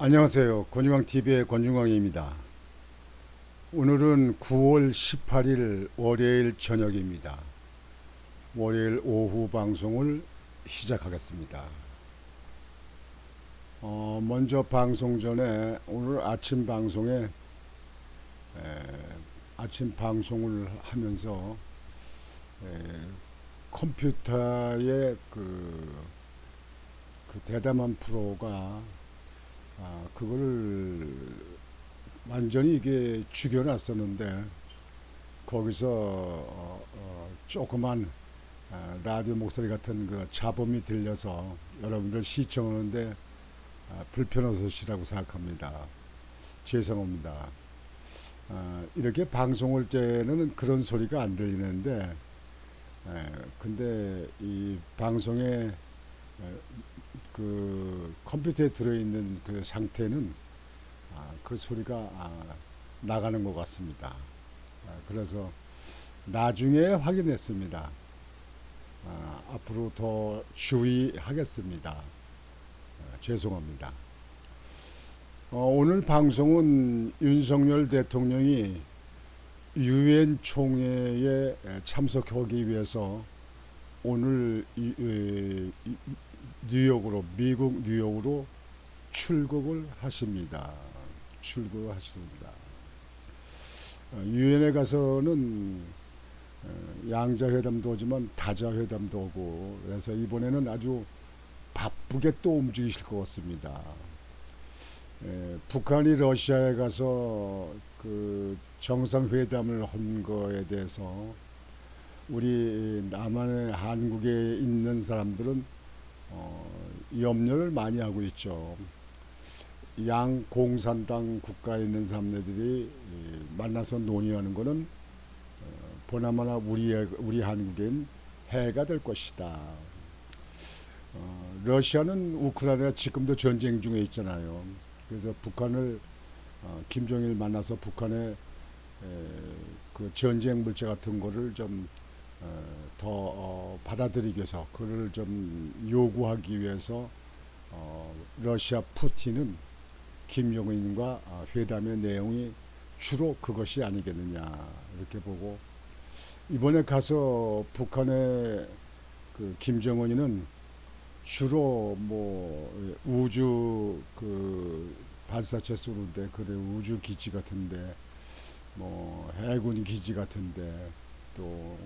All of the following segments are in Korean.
안녕하세요. 권중광TV의 권중광입니다. 오늘은 9월 18일 월요일 저녁입니다. 월요일 오후 방송을 시작하겠습니다. 먼저 방송 전에 오늘 아침 방송에 아침 방송을 하면서 컴퓨터의 그 대담한 프로가 그걸 완전히 이게 죽여놨었는데 거기서 조그만 라디오 목소리 같은 그 잡음이 들려서 여러분들 시청하는데 불편하시라고 생각합니다. 죄송합니다. 이렇게 방송할 때는 그런 소리가 안 들리는데 근데 이 방송에 그 컴퓨터에 들어있는 그 상태는 그 소리가 나가는 것 같습니다. 그래서 나중에 확인했습니다. 앞으로 더 주의하겠습니다. 죄송합니다. 오늘 방송은 윤석열 대통령이 유엔 총회에 참석하기 위해서 오늘 뉴욕으로 미국 뉴욕으로 출국을 하십니다. 출국하십니다. 유엔에 가서는 양자회담도 오지만 다자회담도 오고 그래서 이번에는 아주 바쁘게 또 움직이실 것 같습니다. 북한이 러시아에 가서 그 정상회담을 한 거에 대해서 우리 남한의 한국에 있는 사람들은 염려를 많이 하고 있죠. 양 공산당 국가에 있는 사람들이 만나서 논의하는 것은 보나마나 우리 한국엔 해가 될 것이다. 러시아는 우크라이나 지금도 전쟁 중에 있잖아요. 그래서 북한을 김정일 만나서 북한의 그 전쟁 물자 같은 거를 좀 더 받아들이기 위해서 그를 좀 요구하기 위해서 러시아 푸틴은 김정은과 회담의 내용이 주로 그것이 아니겠느냐 이렇게 보고 이번에 가서 북한의 그 김정은이는 주로 뭐 우주 그 발사체 쏘는데 그래 우주 기지 같은데 뭐 해군 기지 같은데 또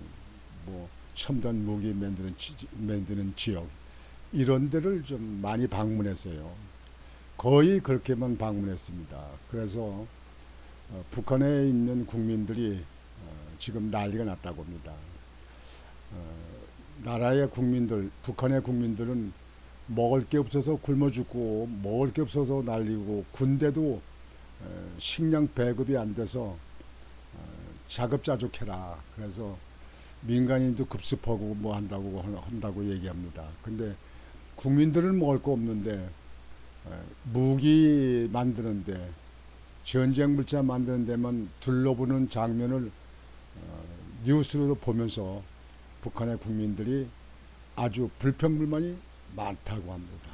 뭐 첨단 무기 만드는 지역 이런 데를 좀 많이 방문했어요. 거의 그렇게만 방문했습니다. 그래서 북한에 있는 국민들이 지금 난리가 났다고 합니다. 나라의 국민들, 북한의 국민들은 먹을 게 없어서 굶어 죽고 먹을 게 없어서 난리고 군대도 식량 배급이 안 돼서 자급자족해라. 그래서 민간인도 급습하고 뭐 한다고 얘기합니다. 근데 국민들은 먹을 거 없는데 무기 만드는데 전쟁 물자 만드는 데만 둘러보는 장면을 뉴스로 보면서 북한의 국민들이 아주 불평불만이 많다고 합니다.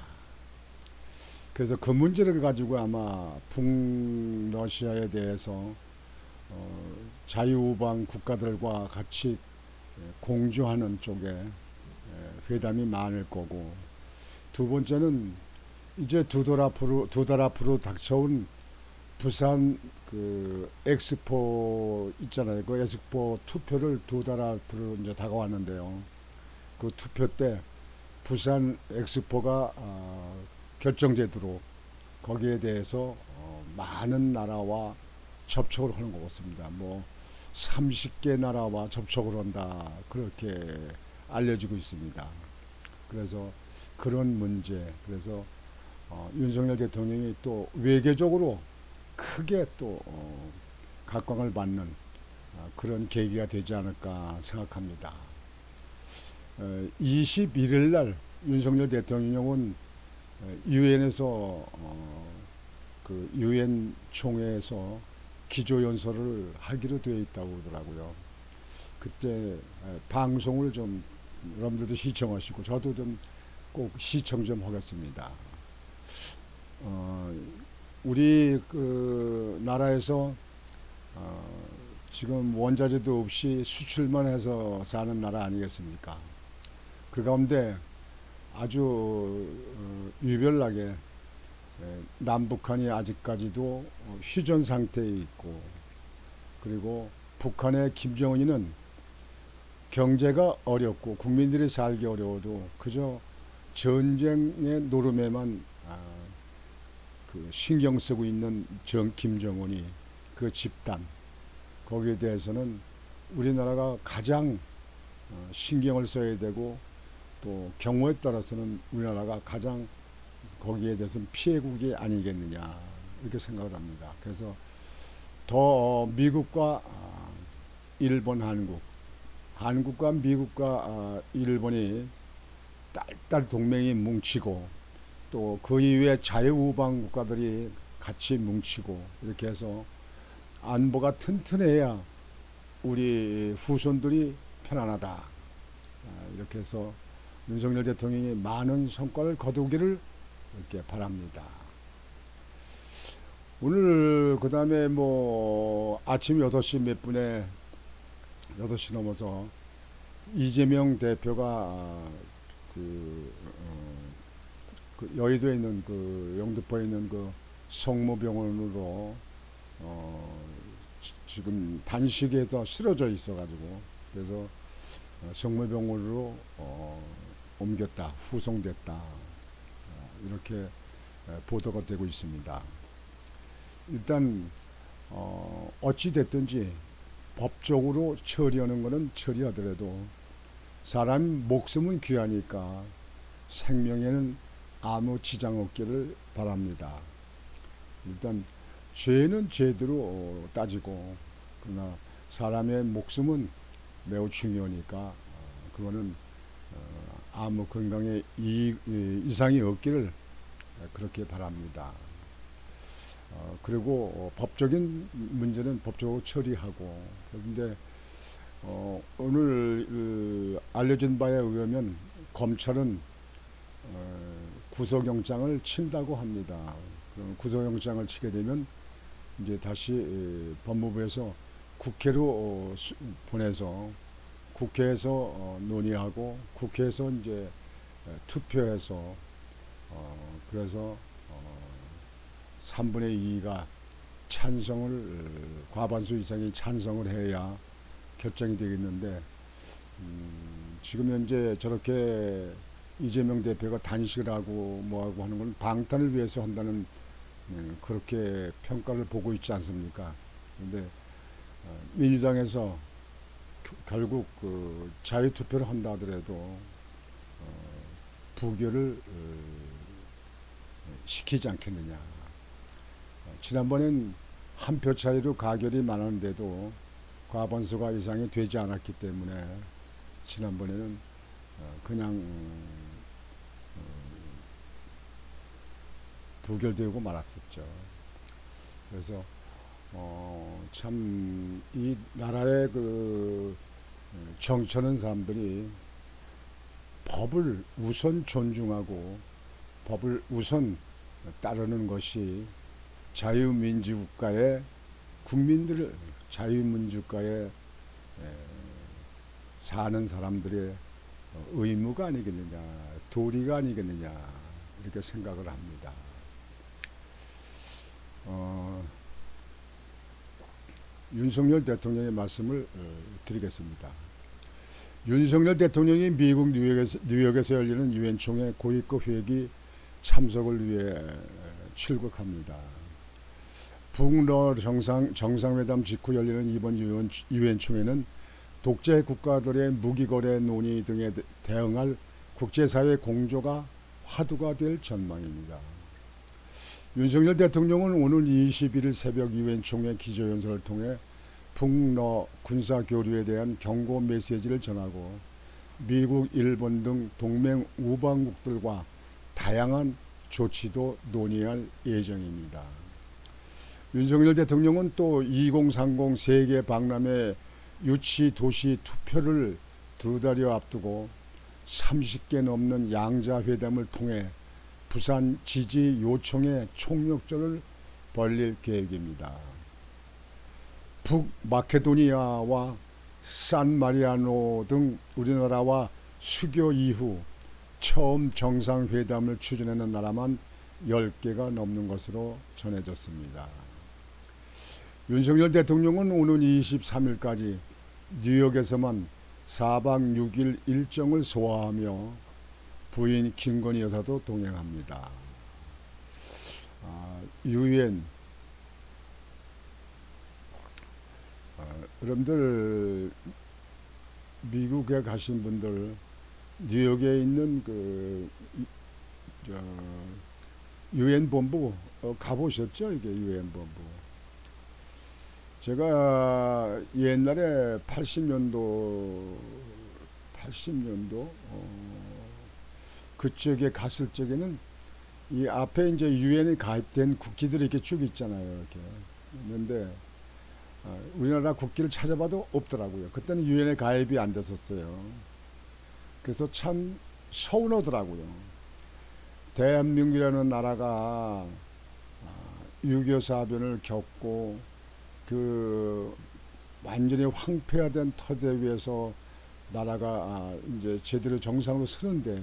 그래서 그 문제를 가지고 아마 북러시아에 대해서 자유우방 국가들과 같이 공조하는 쪽에 회담이 많을 거고 두 번째는 이제 두 달 앞으로 닥쳐온 부산 그 엑스포 있잖아요. 그 엑스포 투표를 두 달 앞으로 이제 다가왔는데요. 그 투표 때 부산 엑스포가 결정되도록 거기에 대해서 많은 나라와 접촉을 하는 것 같습니다. 뭐 30개 나라와 접촉을 한다 그렇게 알려지고 있습니다. 그래서 그런 문제 그래서 윤석열 대통령이 또 외교적으로 크게 또 각광을 받는 그런 계기가 되지 않을까 생각합니다. 21일 날 윤석열 대통령은 유엔에서 그 유엔 총회에서 기조연설을 하기로 되어 있다고 하더라고요. 그때 방송을 좀 여러분들도 시청하시고 저도 좀 꼭 시청 좀 하겠습니다. 우리 그 나라에서 어, 지금 원자재도 없이 수출만 해서 사는 나라 아니겠습니까? 그 가운데 아주 유별나게 남북한이 아직까지도 휴전 상태에 있고, 그리고 북한의 김정은이는 경제가 어렵고 국민들이 살기 어려워도 그저 전쟁의 노름에만 그 신경 쓰고 있는 김정은이 그 집단, 거기에 대해서는 우리나라가 가장 신경을 써야 되고, 또 경우에 따라서는 우리나라가 가장 거기에 대해서는 피해국이 아니겠느냐 이렇게 생각을 합니다. 그래서 더 미국과 일본, 한국과 미국과 일본이 딸딸 동맹이 뭉치고, 또 그 이외에 자유우방 국가들이 같이 뭉치고, 이렇게 해서 안보가 튼튼해야 우리 후손들이 편안하다. 이렇게 해서 윤석열 대통령이 많은 성과를 거두기를 이렇게 바랍니다. 오늘 그 다음에 뭐 아침 8시 몇 분에 8시 넘어서 이재명 대표가 그 여의도에 있는 그 영등포에 있는 그 성모병원으로 지금 단식에서 쓰러져 있어가지고, 그래서 성모병원으로 옮겼다, 후송됐다, 이렇게 보도가 되고 있습니다. 일단 어찌 됐든지 법적으로 처리하는 것은 처리하더라도 사람 목숨은 귀하니까 생명에는 아무 지장 없기를 바랍니다. 일단 죄는 죄대로 따지고, 그러나 사람의 목숨은 매우 중요하니까 그거는 아무 건강에 이상이 없기를 그렇게 바랍니다. 그리고 법적인 문제는 법적으로 처리하고, 그런데 오늘 알려진 바에 의하면 검찰은 구속영장을 친다고 합니다. 그럼 구속영장을 치게 되면 이제 다시 법무부에서 국회로 보내서 국회에서 논의하고, 국회에서 이제 투표해서 그래서 3분의 2가 찬성을, 과반수 이상이 찬성을 해야 결정이 되겠는데, 지금 현재 저렇게 이재명 대표가 단식을 하고 뭐하고 하는 건 방탄을 위해서 한다는 그렇게 평가를 보고 있지 않습니까? 그런데 민주당에서 결국 그 자유투표를 한다 하더라도 부결을 시키지 않겠느냐. 지난번엔 한 표 차이로 가결이 많았는데도 과반수가 이상이 되지 않았기 때문에 지난번에는 그냥 부결되고 말았었죠. 그래서 참 이 나라의 그 정치하는 사람들이 법을 우선 존중하고 법을 우선 따르는 것이 자유민주국가의 국민들을 자유민주국가에 사는 사람들의 의무가 아니겠느냐, 도리가 아니겠느냐, 이렇게 생각을 합니다. 윤석열 대통령의 말씀을 드리겠습니다. 윤석열 대통령이 미국 뉴욕에서 열리는 유엔 총회 고위급 회의 참석을 위해 출국합니다. 북러 정상회담 직후 열리는 이번 유엔 총회는 독재 국가들의 무기거래 논의 등에 대응할 국제사회 공조가 화두가 될 전망입니다. 윤석열 대통령은 오늘 21일 새벽 유엔 총회 기조연설을 통해 북러 군사교류에 대한 경고 메시지를 전하고, 미국, 일본 등 동맹 우방국들과 다양한 조치도 논의할 예정입니다. 윤석열 대통령은 또 2030 세계 박람회 유치 도시 투표를 2달여 앞두고 30개 넘는 양자 회담을 통해 부산 지지 요청에 총력전을 벌릴 계획입니다. 북마케도니아와 산마리아노 등 우리나라와 수교 이후 처음 정상회담을 추진하는 나라만 10개가 넘는 것으로 전해졌습니다. 윤석열 대통령은 오는 23일까지 뉴욕에서만 4박 6일 일정을 소화하며 부인 김건희 여사도 동행합니다. 유엔 여러분들 미국에 가신 분들 뉴욕에 있는 그 유엔 본부 가보셨죠? 이게 유엔 본부. 제가 옛날에 80년도 그쪽에 갔을 적에는 이 앞에 이제 유엔에 가입된 국기들이 이렇게 쭉 있잖아요. 이렇게 있는데 우리나라 국기를 찾아봐도 없더라고요. 그때는 유엔에 가입이 안 됐었어요. 그래서 참 서운하더라고요. 대한민국이라는 나라가 6.25 사변을 겪고 그 완전히 황폐화된 터대 위에서 나라가 이제 제대로 정상으로 서는데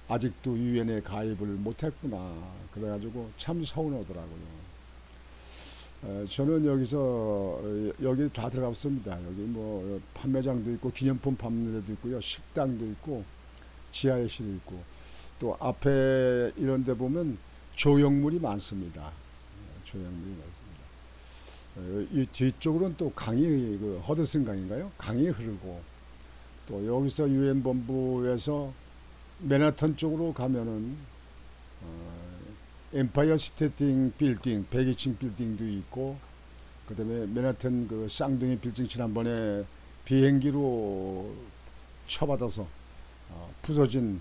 아직도 유엔에 가입을 못했구나. 그래가지고 참 서운하더라고요. 저는 여기 다 들어갔습니다. 여기 뭐 판매장도 있고 기념품 판매도 있고요, 식당도 있고 지하실이 있고 또 앞에 이런 데 보면 조형물이 많습니다. 조형물이 많습니다. 이 뒤쪽으로는 또 강이 그 허드슨 강인가요? 강이 흐르고 또 여기서 유엔 본부에서 맨하탄 쪽으로 가면은 엠파이어 스테이트 빌딩 102층 빌딩도 있고 그다음에 맨하탄 그 쌍둥이 빌딩 지난번에 비행기로 쳐받아서 부서진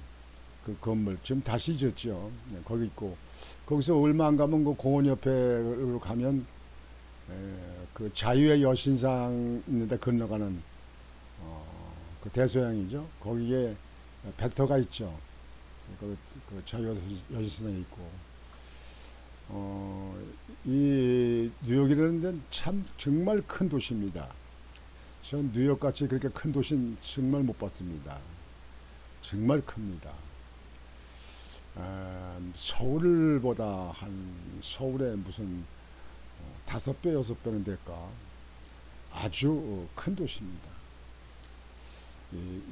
그 건물 지금 다시 짓죠. 네, 거기 있고 거기서 얼마 안 가면 그 공원 옆에로 가면 그 자유의 여신상 있는데 건너가는 그 대서양이죠. 거기에 배터가 있죠. 그 자유의 여신상이 있고 이 뉴욕이라는 데는 참 정말 큰 도시입니다. 전 뉴욕같이 그렇게 큰 도시는 정말 못 봤습니다. 정말 큽니다. 서울보다 서울의 무슨 5배, 6배는 될까? 아주 큰 도시입니다.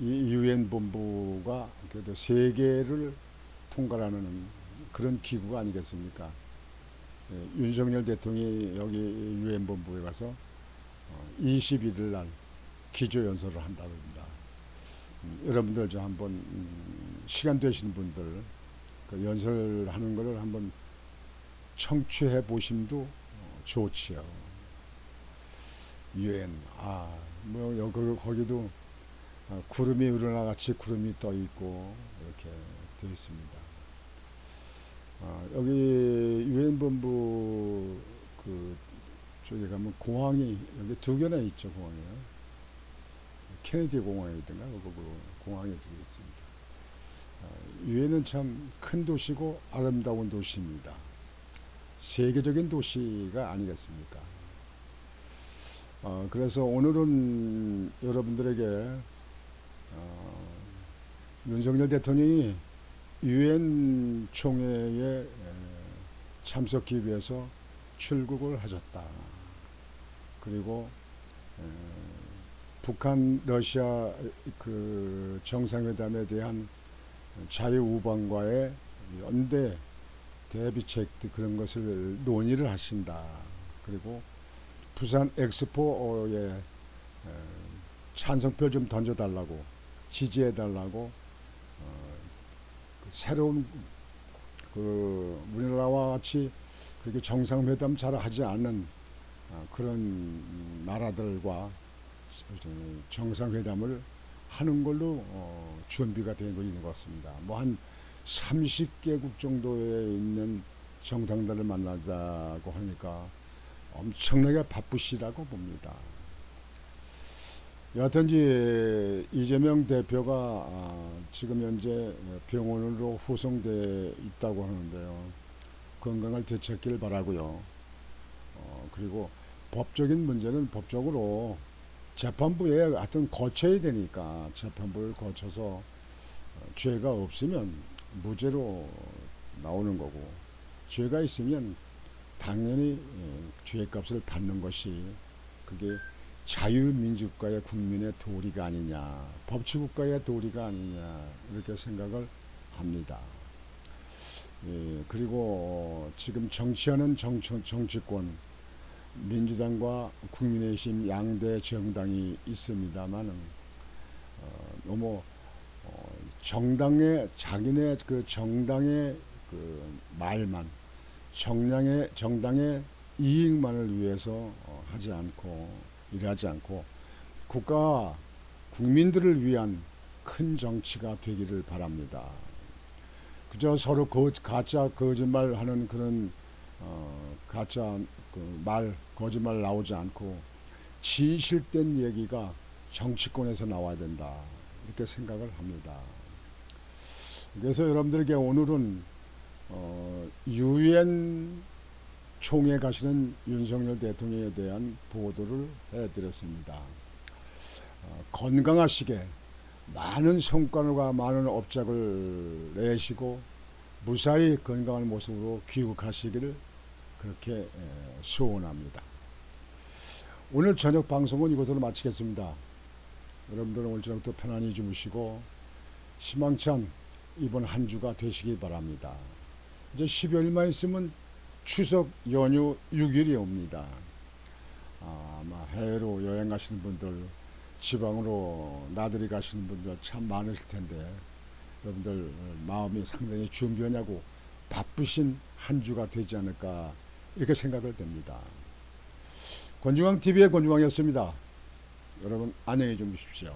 이 유엔 본부가 그래도 세계를 통과하는 그런 기구가 아니겠습니까? 윤석열 대통령이 여기 유엔 본부에 가서 21일 날 기조연설을 한다고 합니다. 여러분들 저 한번 시간 되신 분들 그 연설하는 것을 한번 청취해 보심도 좋지요. 유엔 뭐 여기 거기도 구름이 우러나 같이 구름이 떠 있고 이렇게 되어 있습니다. 여기 유엔 본부 그 쪽에 가면 공항이 여기 2개나 있죠. 공항이요. 케네디 공항이든가 그 공항에 들어 있습니다. 유엔은 참 큰 도시고 아름다운 도시입니다. 세계적인 도시가 아니겠습니까? 그래서 오늘은 여러분들에게 윤석열 대통령이 유엔 총회에 참석하기 위해서 출국을 하셨다. 그리고 북한 러시아 그 정상회담에 대한 자유우방과의 연대 대비책 그런 것을 논의를 하신다. 그리고 부산 엑스포에 찬성표 좀 던져달라고 지지해달라고 새로운 그 우리나라와 같이 그렇게 정상회담 잘 하지 않는 그런 나라들과 정상회담을 하는 걸로 준비가 된 거 있는 것 같습니다. 뭐 한 30개국 정도에 있는 정당들을 만나자고 하니까 엄청나게 바쁘시라고 봅니다. 여하튼 이재명 대표가 지금 현재 병원으로 후송돼 있다고 하는데요. 건강을 되찾기를 바라고요. 그리고 법적인 문제는 법적으로 재판부에 하여튼 거쳐야 되니까 재판부를 거쳐서 죄가 없으면 무죄로 나오는 거고, 죄가 있으면 당연히 죄값을 받는 것이 그게 자유민주국가의 국민의 도리가 아니냐, 법치국가의 도리가 아니냐, 이렇게 생각을 합니다. 그리고 지금 정치하는 정치권, 민주당과 국민의힘 양대 정당이 있습니다만 너무 정당의 자기네 그 정당의 그 말만, 정당의 이익만을 위해서 하지 않고 일하지 않고 국가와 국민들을 위한 큰 정치가 되기를 바랍니다. 그저 서로 가짜 거짓말하는 그런 가짜 그 거짓말 나오지 않고 진실된 얘기가 정치권에서 나와야 된다, 이렇게 생각을 합니다. 그래서 여러분들에게 오늘은 유엔 총회 가시는 윤석열 대통령에 대한 보도를 해드렸습니다. 건강하시게 많은 성과와 많은 업적을 내시고 무사히 건강한 모습으로 귀국하시기를 그렇게 소원합니다. 오늘 저녁 방송은 이것으로 마치겠습니다. 여러분들은 오늘 저녁도 편안히 주무시고 희망찬 이번 한 주가 되시기 바랍니다. 이제 10여일만 있으면 추석 연휴 6일이 옵니다. 아마 해외로 여행 가시는 분들, 지방으로 나들이 가시는 분들 참 많으실 텐데 여러분들 마음이 상당히 준비하냐고 바쁘신 한 주가 되지 않을까, 이렇게 생각을 됩니다. 권중왕TV의 권중왕이었습니다. 여러분 안녕히 주무십시오.